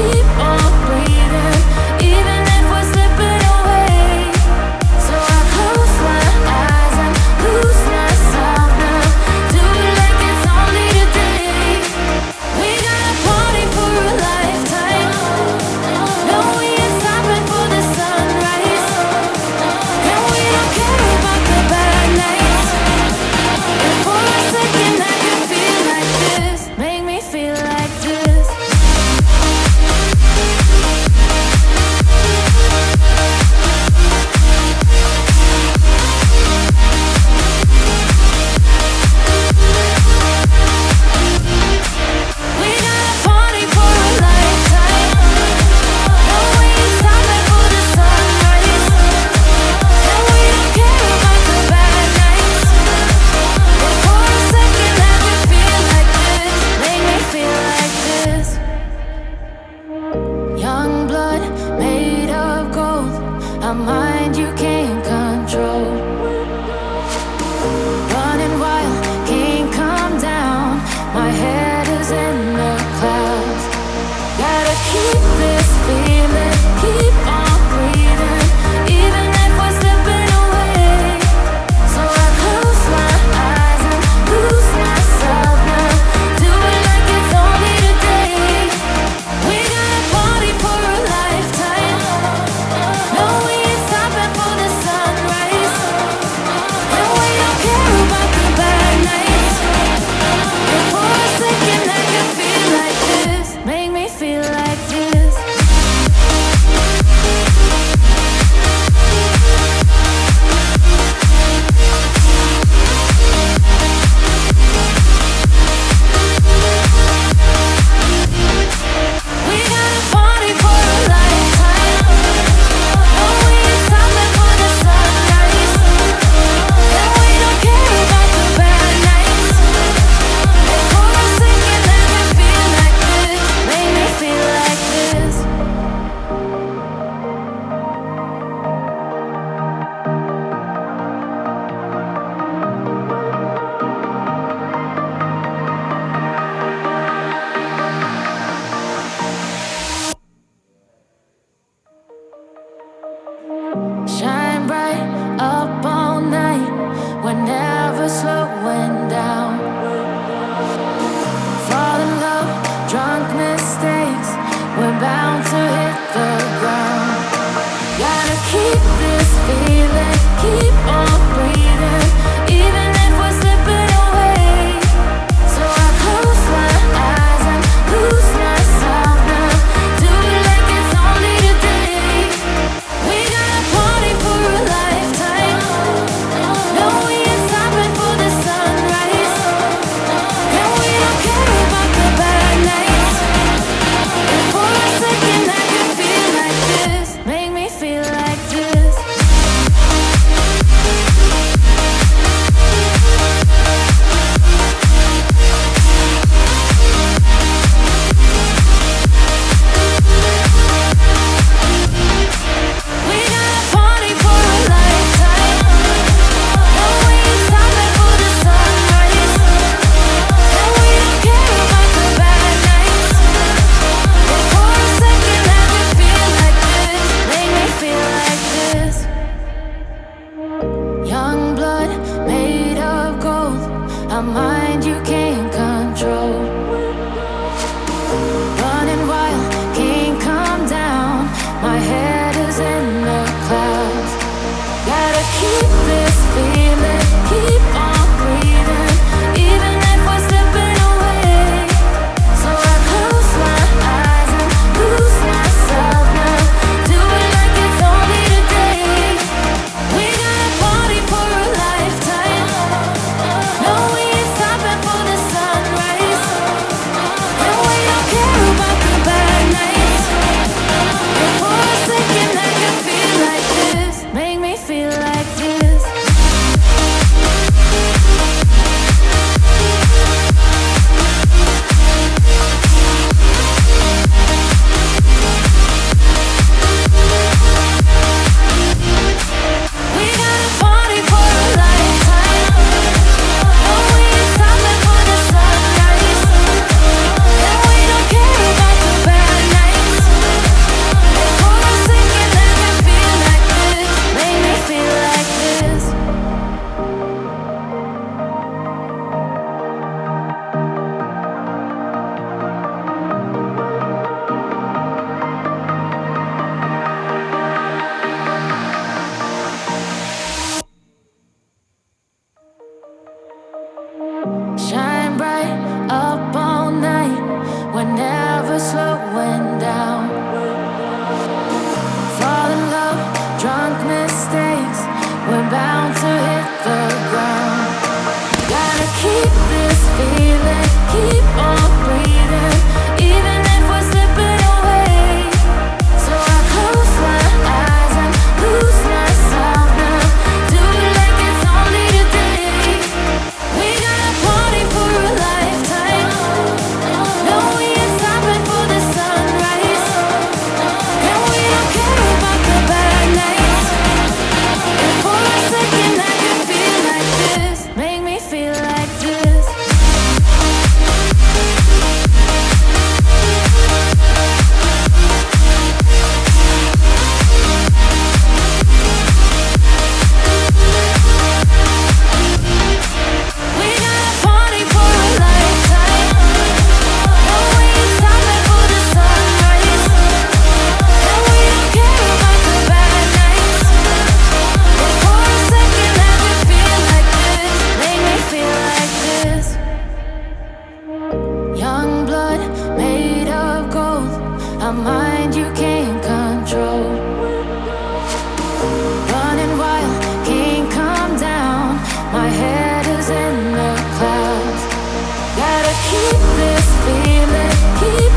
keep on breathing, even if we're slipping away. So I close my eyes and lose myself now. Do it like it's only today. We got a party for a lifetime. No, we ain't stopping for the sunrise. And we don't care about the bad nights. And for a second I can feel like this. Make me feel like this. We got a party for a lifetime. No, we ain't stopping for the sunrise. And we don't care about the bad nights. But for a second I can feel like this. Make me feel like this. Young blood made of gold, a mind you can't control. Running wild, can't come down. My head is in the clouds. Gotta keep this feeling, keep on breathing, even if we're slipping away. So I close my eyes and lose myself now. Do it like it's only today. We got a party for a lifetime. No, we ain't stopping for the sunrise. And we don't care about the bad nights. And for a second I can feel like this. Make me feel like this. We got a party for a lifetime. No, we ain't stopping for the sunrise. And we don't care about the bad nights. And for a second I can feel like this. Make me feel like this. Shine bright up all night. We're never slowing down. Fall in love, drunk mistakes. We're bound to hit the ground. Gotta keep this feeling, keep on breathing, even if we're slipping away. So I close my eyes and lose myself now. Do it like it's only today. We got a party for a lifetime. No, we ain't stopping for the sunrise. And we don't care about the bad nights. And for a second I can feel like this. Make me feel like this. my mind you can't control. Running wild, can't calm down. My head is in the clouds. Gotta keep this feeling, keep